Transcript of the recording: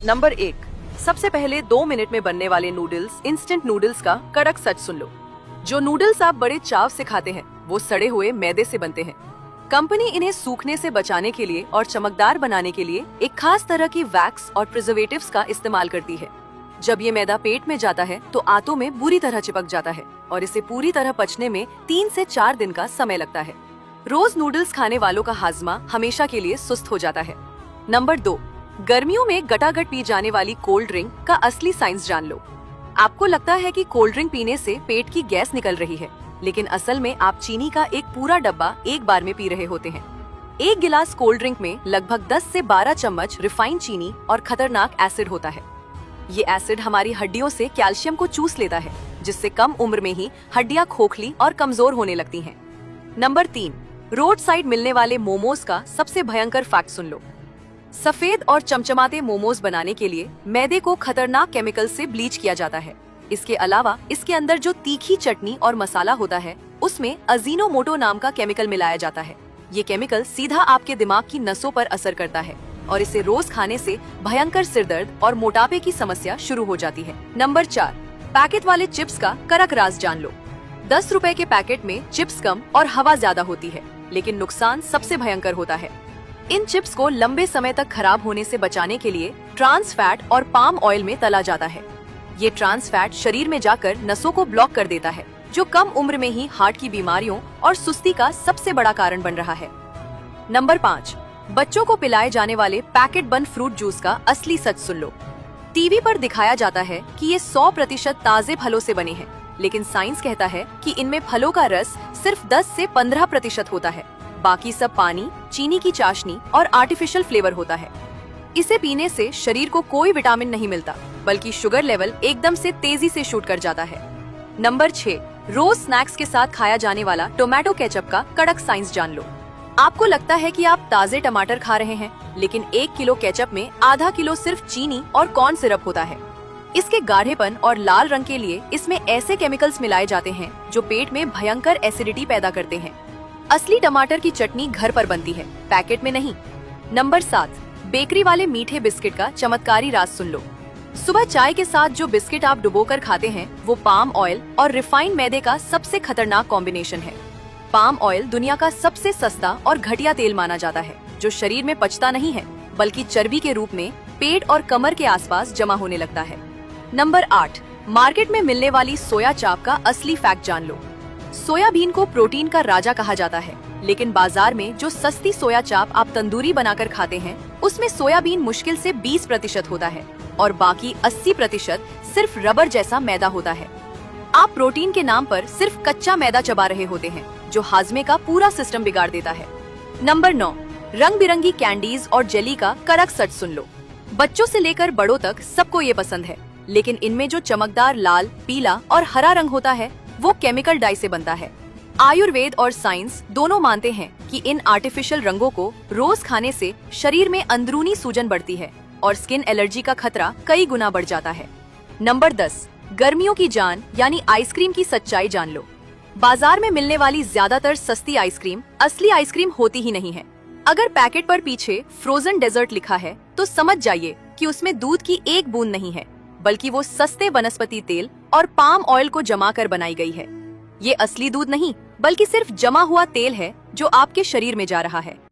Number 1। सबसे पहले 2 minute में बनने वाले नूडल्स, इंस्टेंट नूडल्स का कड़क सच सुन लो। जो नूडल्स आप बड़े चाव से खाते हैं वो सड़े हुए मैदे से बनते हैं। कंपनी इन्हें सूखने से बचाने के लिए और चमकदार बनाने के लिए एक खास तरह की वैक्स और प्रिजर्वेटिव्स का इस्तेमाल करती है। जब ये मैदा पेट में जाता है तो आंतों में बुरी तरह चिपक जाता है और इसे पूरी तरह पचने में 3 से 4 दिन का समय लगता है। रोज नूडल्स खाने वालों का हाजमा हमेशा के लिए सुस्त हो जाता है। नंबर 2। गर्मियों में गटागट पी जाने वाली कोल्ड ड्रिंक का असली साइंस जान लो। आपको लगता है कि कोल्ड ड्रिंक पीने से पेट की गैस निकल रही है, लेकिन असल में आप चीनी का एक पूरा डब्बा एक बार में पी रहे होते हैं। एक गिलास कोल्ड ड्रिंक में लगभग 10 से 12 चम्मच रिफाइंड चीनी और खतरनाक एसिड होता है। ये एसिड हमारी हड्डियों से कैल्शियम को चूस लेता है, जिससे कम उम्र में ही हड्डियां खोखली और कमजोर होने लगती हैं। नंबर 3। रोड साइड मिलने वाले मोमोज का सबसे भयंकर फैक्ट सुन लो। सफेद और चमचमाते मोमोज बनाने के लिए मैदे को खतरनाक केमिकल से ब्लीच किया जाता है। इसके अलावा इसके अंदर जो तीखी चटनी और मसाला होता है उसमें अजीनोमोटो नाम का केमिकल मिलाया जाता है। ये केमिकल सीधा आपके दिमाग की नसों पर असर करता है और इसे रोज खाने से भयंकर सिरदर्द और मोटापे की समस्या शुरू हो जाती है। नंबर 4। पैकेट वाले चिप्स का कड़क राज जान लो। 10 रुपए के पैकेट में चिप्स कम और हवा ज्यादा होती है, लेकिन नुकसान सबसे भयंकर होता है। इन चिप्स को लंबे समय तक खराब होने से बचाने के लिए ट्रांस फैट और पाम ऑयल में तला जाता है। ये ट्रांस फैट शरीर में जाकर नसों को ब्लॉक कर देता है, जो कम उम्र में ही हार्ट की बीमारियों और सुस्ती का सबसे बड़ा कारण बन रहा है। नंबर 5। बच्चों को पिलाए जाने वाले पैकेट बंद फ्रूट जूस का असली सच सुन लो। टीवी पर दिखाया जाता है कि ये 100% ताजे फलों से बने हैं, लेकिन साइंस कहता है कि इनमें फलों का रस सिर्फ 10 से 15% होता है। बाकी सब पानी, चीनी की चाशनी और आर्टिफिशियल फ्लेवर होता है। इसे पीने से शरीर को कोई विटामिन नहीं मिलता, बल्कि शुगर लेवल एकदम से तेजी से शूट कर जाता है। नंबर 6। रोज स्नैक्स के साथ खाया जाने वाला टोमेटो केचप का कड़क साइंस जान लो। आपको लगता है कि आप ताजे टमाटर खा रहे हैं, लेकिन 1 किलो केचप में आधा किलो सिर्फ चीनी और कॉर्न सिरप होता है। इसके गाढ़ेपन और लाल रंग के लिए इसमें ऐसे केमिकल्स मिलाए जाते हैं जो पेट में भयंकर एसिडिटी पैदा करते हैं। असली टमाटर की चटनी घर पर बनती है, पैकेट में नहीं। नंबर 7। बेकरी वाले मीठे बिस्किट का चमत्कारी राज सुन लो। सुबह चाय के साथ जो बिस्किट आप डुबोकर खाते हैं वो पाम ऑयल और रिफाइंड मैदे का सबसे खतरनाक कॉम्बिनेशन है। पाम ऑयल दुनिया का सबसे सस्ता और घटिया तेल माना जाता है, जो शरीर में पचता नहीं है, बल्कि चर्बी के रूप में पेट और कमर के आसपास जमा होने लगता है। नंबर 8। मार्केट में मिलने वाली सोया चाप का असली फैक्ट जान लो। सोयाबीन को प्रोटीन का राजा कहा जाता है, लेकिन बाजार में जो सस्ती सोया चाप आप तंदूरी बनाकर खाते हैं उसमें सोयाबीन मुश्किल से 20% होता है और बाकी 80% सिर्फ रबर जैसा मैदा होता है। आप प्रोटीन के नाम पर सिर्फ कच्चा मैदा चबा रहे होते हैं, जो हाजमे का पूरा सिस्टम बिगाड़ देता है। नंबर 9। रंग बिरंगी कैंडीज और जेली का कड़क सच सुन लो। बच्चों से लेकर बड़ों तक सबको ये पसंद है, लेकिन इनमें जो चमकदार लाल, पीला और हरा रंग होता है वो केमिकल डाई से बनता है। आयुर्वेद और साइंस दोनों मानते हैं कि इन आर्टिफिशियल रंगों को रोज खाने से शरीर में अंदरूनी सूजन बढ़ती है और स्किन एलर्जी का खतरा कई गुना बढ़ जाता है। नंबर 10। गर्मियों की जान यानी आइसक्रीम की सच्चाई जान लो। बाजार में मिलने वाली ज्यादातर सस्ती आइसक्रीम असली आइसक्रीम होती ही नहीं है। अगर पैकेट पर पीछे फ्रोजन डेजर्ट लिखा है तो समझ जाइए कि उसमें दूध की एक बूंद नहीं है, बल्कि वो सस्ते वनस्पति तेल और पाम ऑयल को जमा कर बनाई गई है। ये असली दूध नहीं, बल्कि सिर्फ जमा हुआ तेल है जो आपके शरीर में जा रहा है।